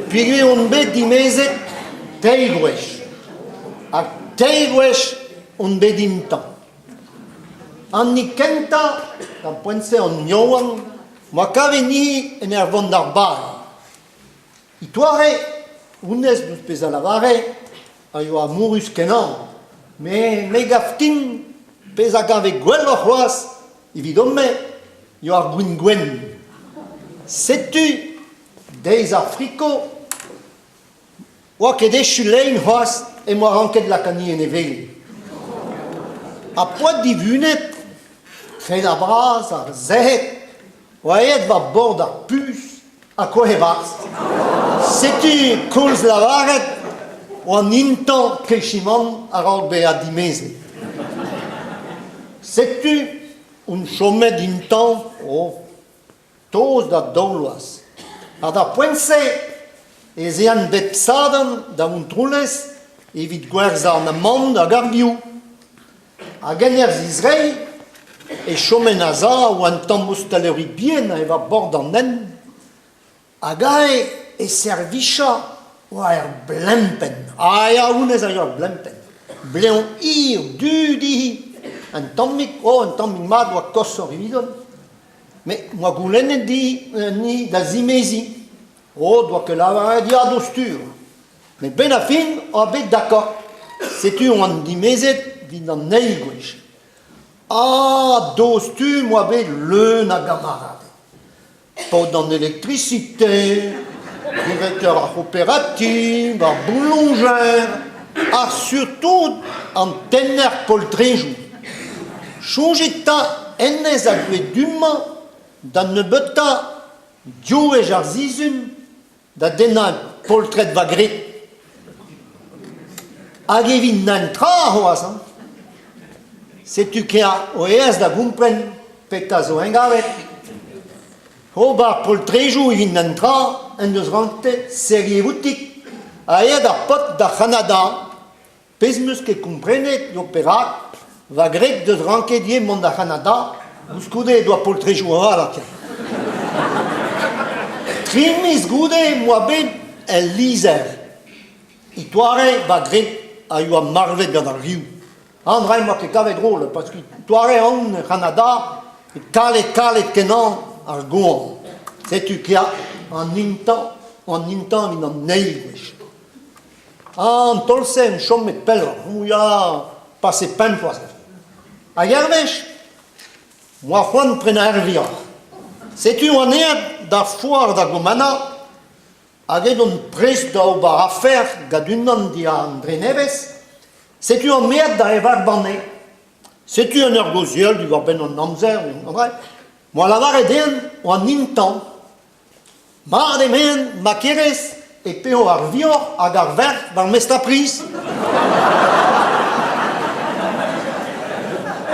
Puis on bet dimezet teigwesh. A teigwesh on bet dimtan. An ni kenta, dan poense an nioan, ma kaveni en vant ar bar. Itoare, unez duz pez a lavare, a yo a mourus kenan, me gaftin, pez a gave gwell o c'hoaz, evidome, yo ar gwen. Setu, deiz ar friko, oa ket echu lein c'hoaz, e moa ranket la kani en eveli. A poat divunet, fed a bras, ar zehet, oa eet va bord ar pus, a koe vast. Setu kolz lavaret, oa nintan kechiman ar al be a dimeze. Setu, un chomet dintan, toz da daouloaz. A da poense, ez ean bet psadan da un troulez, evit gwerz ar namand hag ar biou. A gener zizrei, e chomen a za ou an tammos taleuri bien a eva bord an en, a gae e servicha oa er blempen. A ya ounez a yo ar blempen. Bleon hir, dudi, un tammik mad oa kosor evidon. Me moa goulennet ni da zimezi. Doa ke lavaret ya dostur. Me ben a fin, oa bet d'accord. Setu an dimezet din an neigwech. Dostu moa bet leun a gamarade. Pod an elektricité, directeur ar coopérative, ar boulanger, ar surtout an tenner poltrejou. Chonjeta ennez a gwe dumañ dan nebeutta diouez ar zizun da denna poltret va gret. Hag evit nan tra c'hoaz. Setu kea o eaz da gompren peta zo engavet. Bar poltrejou evit nan tra en deus rantet serievoutik. A ead ar pot da Canada, pez meus ket komprenet yo perak, va gret deus ranket ye mont da Canada, gouskoude doa poltrejou a la kia. Trimiz goude moa bet el lizer. Itoare va gret a yo a marvet gant ar riou. Andrai moa ket kavet drôle, parce que itoare an Canada, kalet kenan ar goan. Setu kea an nintan vin an neigwech. An tolsen chomet pelra, ya pase penpoaz. A gervech, moa c'hoant prena erviar. Setu an ead da foar da gomana, hag edon prest da ober afer gadunan di an drenevez, setu an mead da evar banne. Setu an ur goziel du war ben an amzer, moa lavar edean o an nintan. Mar demen, ma kerez, e peo ar vior hag ar vert war mesta priz.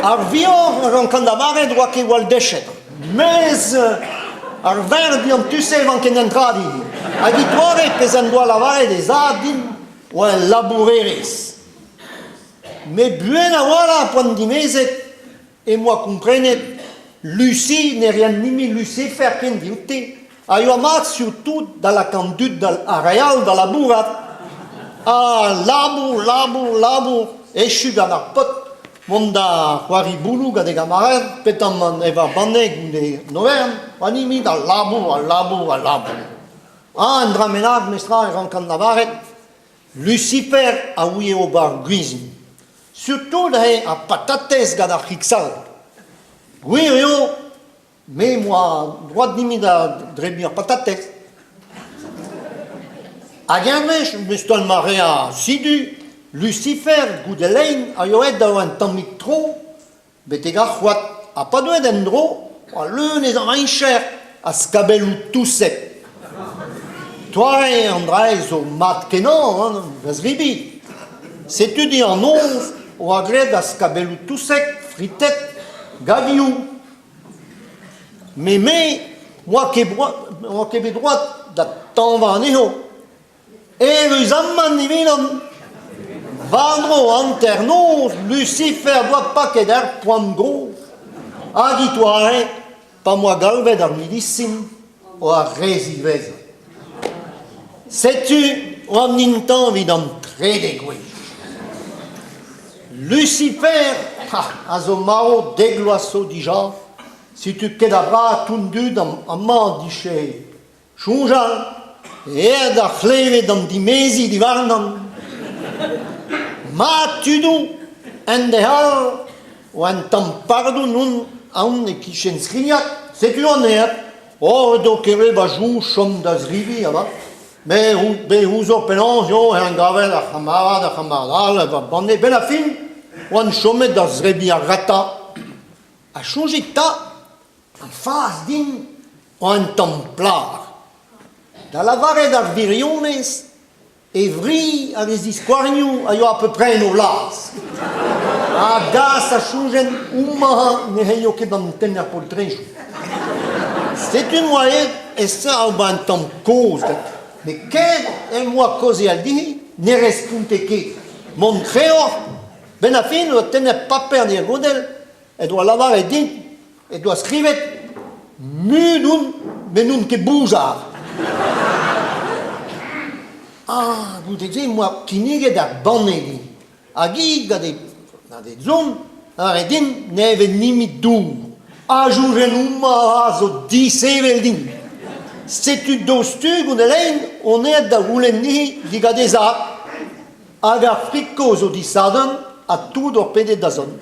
Ar vior ran kant da varet oa ket wal dechet. Mez ar vert bi an tusev an ken entradi. Hag itoare pez an doa lavaret ez a din oa en labourerez. Me buen a wala a poan dimezet e moa komprenet Lucie ne rian nimi Lucifer ken vioute. A yo mat surtout da la kandut a real da labourat. Labour, echu gant ar pot, mont da c'hoari boulou gant e gamaret, petam man eva bannek goude novern, animi da labour. En dramenag mestra e rankant navaret, Lucifer a ouie o bar guizin. Surtout da a patatez gant ar chiksal. Gwirio, me moa droit nimi da drebir patatez. Hag ermech, meus tol mare a sidu, Lucifer goude lein a yo ed da oan tammik tro, beteg ar c'hoat a pa doed en dro, a leun ez ar eincher a skabelou tousek. Toare an dra zo mat kenan, vaz ribit. Setu di an onz, o a gred a skabelou tousek, fritet, gaviou. Me, moa ket bet droat da tan va anezho. Eus amman ni vinan, vandro anternoz, Lucifer doa pa ket er poan gro. Hag itoare, pa moa galvet ar midissin, o a rez ivez. Sais-tu, en nintan vid an tre de gwech. Lucifer, a zo mao degloaso dija, si tu ket a ra tout dud am ma diche chonjal, da chlevet an dimezi di varnan. Ma tudou, en de hal, ou en tampardou nun an e kichen skriniak, sais-tu an er, do kere ba jou chom da zrivi, be ouzo penans yo en gavel a chamarad, va banne ben a fin, ou an chomet da zrebi a rata, a chonjet ta, an faz din, ou an templar. Da la varet ar virionez, evri a les isquarniou a yo a peu près no las. A gas a chonjen ouma ne heyo ket an ten ar poltrejou. C'est une moyenne, et ça, on va entendre cause. Mais quel est moi cause al di, ne respunte que mon créor, ben a fin, ne tenait pas perdre le modèle, elle doit l'avoir et dit, elle doit scrire, mu nun, ben nun que bouzard. Ah, vous dites, moi, qui n'y est d'ar banné, a guide, dans des zones, a redin, n'avait ni mis doux. Ajouren uma zo disevel din. Setu dostu gunelein, on est da roulenni digadeza, hag ar friko zo disadan, a tout or pedet da zon.